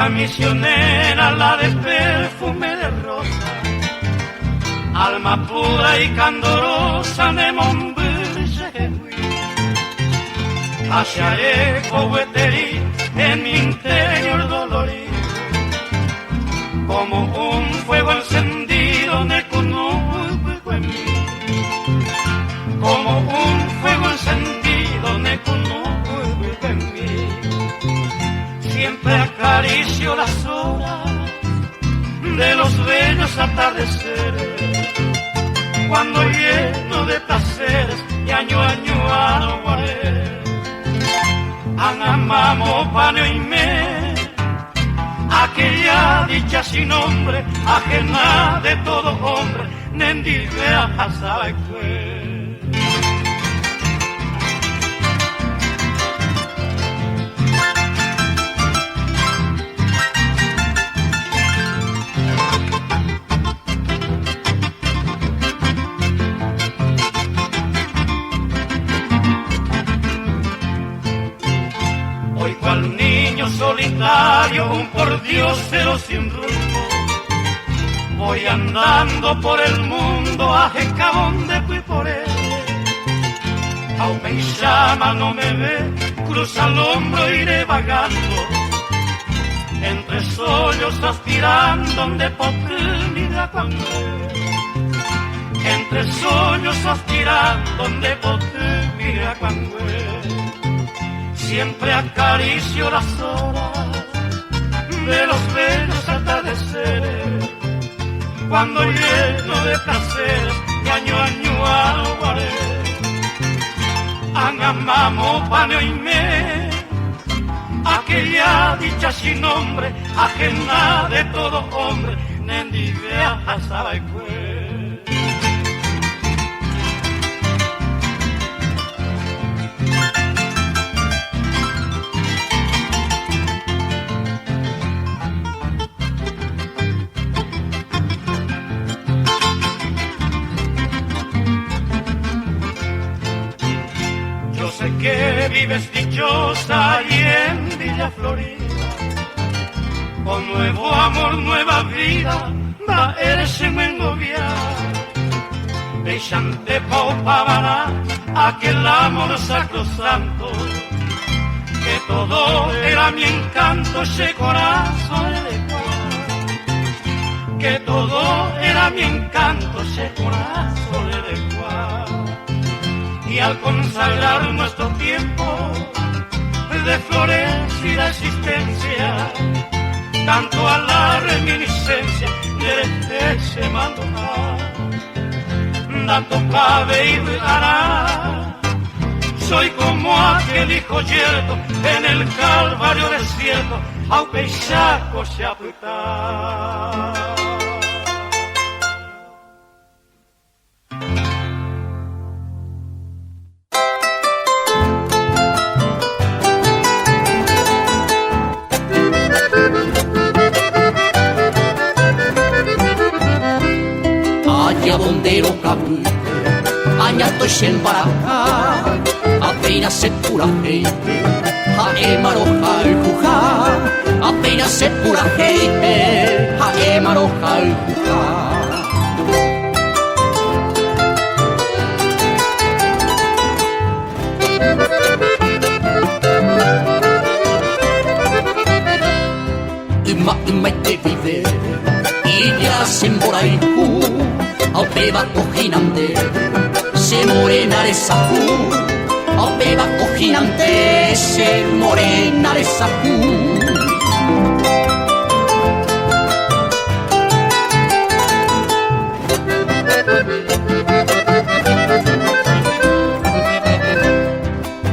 misionera, la de perfume de rosa, alma pura y candorosa, de Montbellehui, hacia eco hueterí en mi interior dolorido, como un fuego encendido de cunuco en mí, como un fuego encendido de cunuco en mí. Siempre acaricio las horas de los bellos atardeceres, cuando lleno de placeres y año a año aroguaré. Anamamo paneo y me, aquella dicha sin nombre, ajena de todo hombre, nendivea sabe que. Solitario, un pordiosero sin rumbo, voy andando por el mundo a jecabón de Cuiporé. Aún me llama, no me ve, cruza el hombro, iré vagando entre sollos aspirando de potrilidad cuando entre sollos aspirando de potrilidad cuando siempre acaricio las horas de los bellos atardeceres, cuando lleno de placeres y año a año aguaré. Anamamo paneo y me, aquella dicha sin nombre, ajena de todo hombre, nendivea sabe que. Que vives dichosa ahí en Villa Florida, con nuevo amor, nueva vida, va eres en engobiar. Bellante paupavara, aquel amor sacrosanto, que todo era mi encanto, ese corazón de cual, que todo era mi encanto, ese corazón de cual. Y al consagrar nuestro tiempo de florecida existencia, tanto a la reminiscencia de ese abandonar, tanto cabe y dará. Soy como aquel hijo yerto en el calvario desierto, a un peisaco se apretar. Donde lo cabul, añato y en baraja, apenas se pura gente, jaemaroja el jujá, apenas se pura gente, jaemaroja el jujá. Ima te vive, y ya se embora el ju. Aupeba cojinante, se morena de sajú. Aupeba cojinante, se morena de sajú.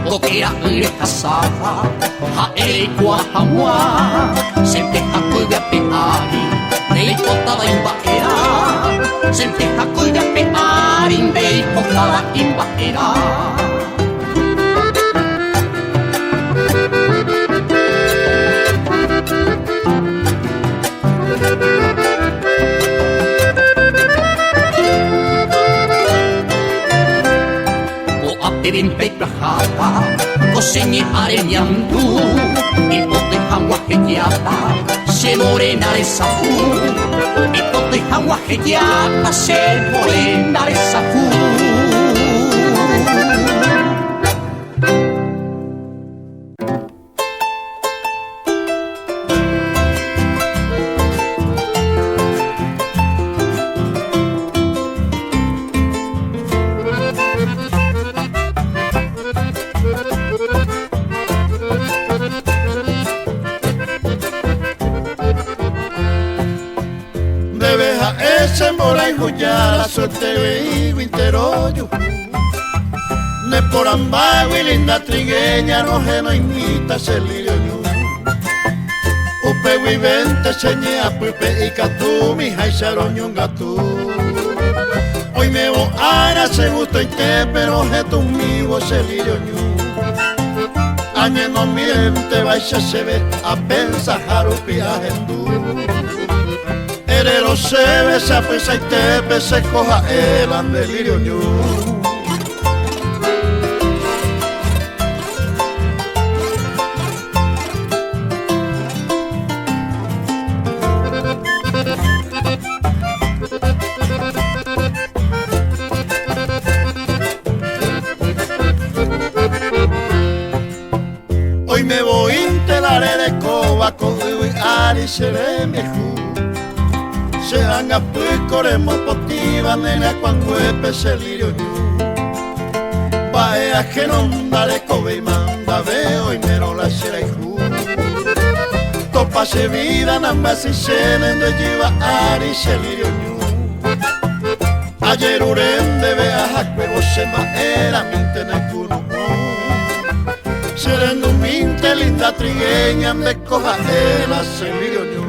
Toquera irejasada, jae cuahamua, se teja cuiga peari, de cotada imbaera. Senteja cuida pear, inve y pocada imbaera. O a pebin petrajada, coseñe areñandu, y pote hawahekiapa se morena de safú. Itote hawahekiapa se morena de safú. La suerte y winteroyo ne por ambago y linda trigueña no geno imita se lirio ñu upe vivente señea pupe y catu mi jaisaro ñungatu hoy me voy a se gusto y te pero je tu migo se lirio ñu añe no miente baixa se ve a pensar jarupi ajendu Herero se besa, pesa y tepe, se coja el andelirio ñu. Hoy me voy a intelaré de coba con y ari se ve mejor. Se van a corremos potiva nena cuando se lirio ñu Vaya que no dale cobe y manda veo y mero la sera y ju Topa se vida nada más y se de lleva ari se lirio ñu Ayer uren de vea juego se ma era minte en el cuno Serendo minte linda trigueña me coja el se lirio ñu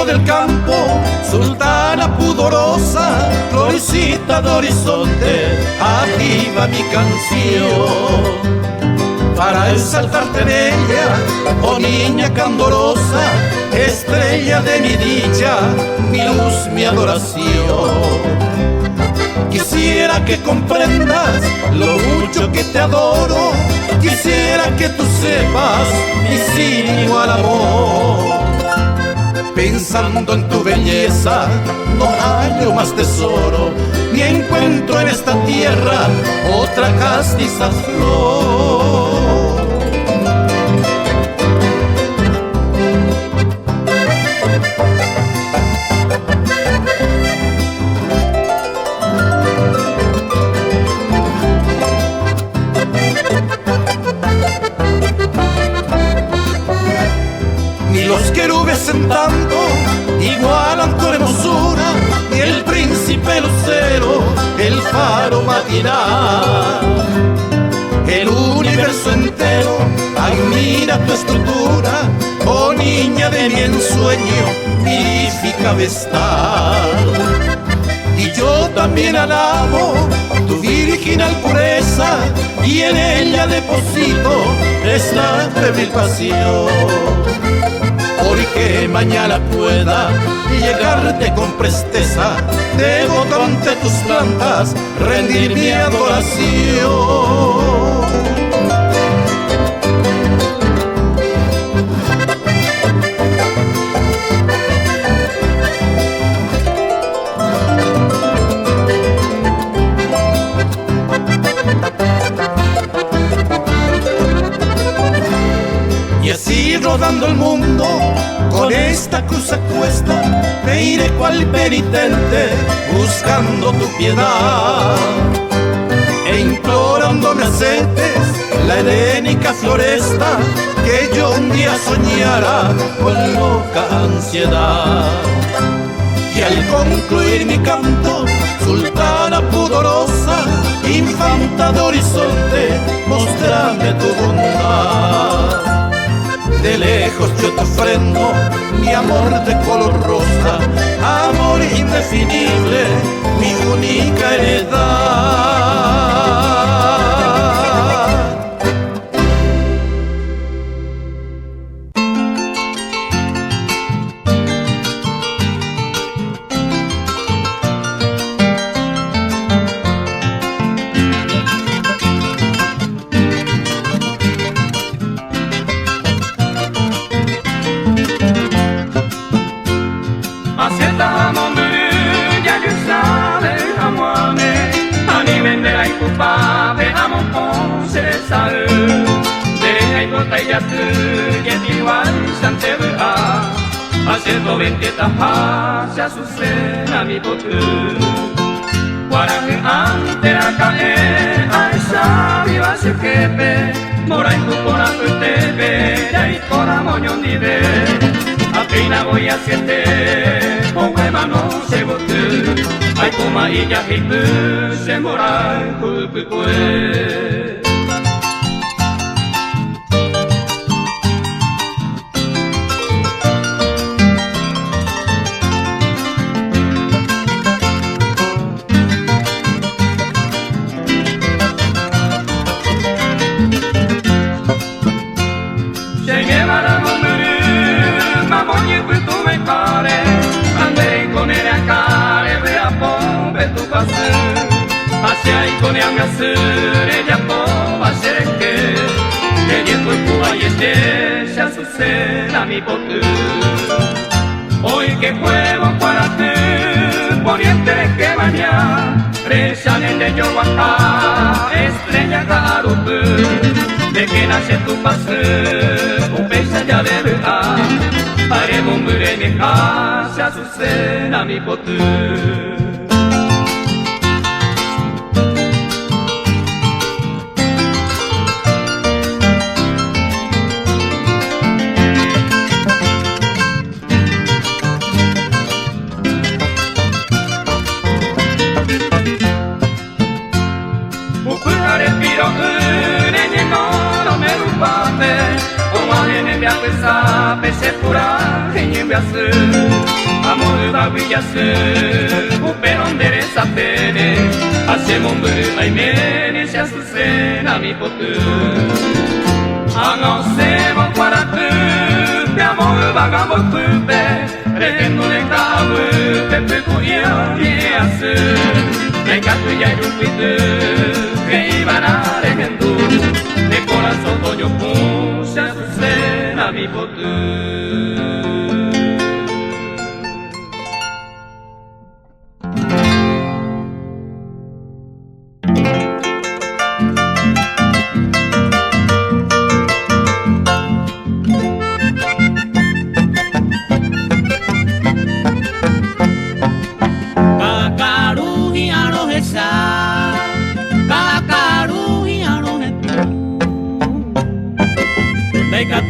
del campo, sultana pudorosa, florecita de horizonte, aquí va mi canción. Para exaltarte en ella, oh niña candorosa, estrella de mi dicha, mi luz, mi adoración. Quisiera que comprendas lo mucho que te adoro, quisiera que tú sepas mi sin igual amor. Pensando en tu belleza, no hallo más tesoro, ni encuentro en esta tierra otra castiza flor. Ni los querubes sentando igualan tu hermosura, ni el príncipe lucero, el faro matinal. El universo entero admira tu estructura, oh niña de mi ensueño, virífica vestal. Y yo también alabo tu virginal pureza, y en ella deposito esta febril pasión. Porque mañana pueda llegarte con presteza, debo ante tus plantas rendir mi adoración. Y así rodando el mundo, con esta cruz a cuesta, me iré cual penitente, buscando tu piedad. E implorando me aceptes la edénica floresta, que yo un día soñara con loca ansiedad. Y al concluir mi canto, sultana pudorosa, infanta de horizonte, mostrame tu bondad. Dele lejos yo te ofrendo mi amor de color rosa, amor indefinible, mi única heredad. Haciendo veintietas hacia su cena mi botu Guaraje ante la cae a esa viva se jefe Mora en tu corazón y te ve y cora moño ni ve Apenas voy a siete con mano se botu Ay coma y ya hipu se mora culpue Hacia y con el hacer ella va a ser que leyendo el Cuba y se azucena mi botu hoy que juego para ti poniente que mañana resalen de Yohuacá estrella garupu de que nace tu pase un pez allá de verdad haremos mure mi casa azucena mi botu Pese pura genye hace amor da villace uperon dereza pene hacemos muy mene se azucena mi potu hagamos para tu te amor vagamos pupe regendo le cabu pepe cuya y hace me cato ya y rupitu que iban a regendo de corazón toño se azucena mi potu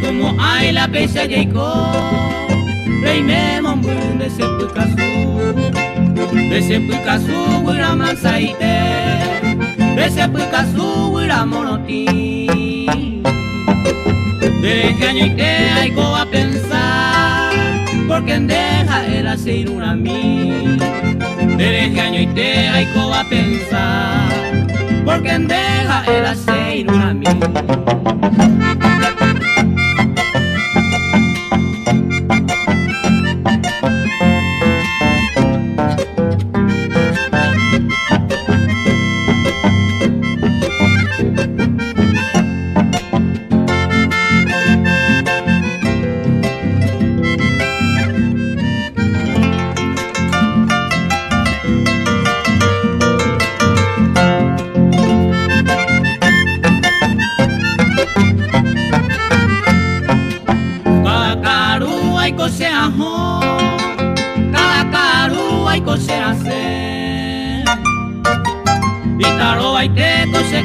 Como hay la pesa Jacob, reine mombun de sepulcasu, wira mansaite, de sepulcasu, wira monoti. Desde año y te hay a pensar, porque deja el hacer una mí. Desde año y te hay a pensar, porque deja el hacer una mí.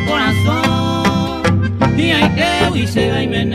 Corazón y hay que huirse y me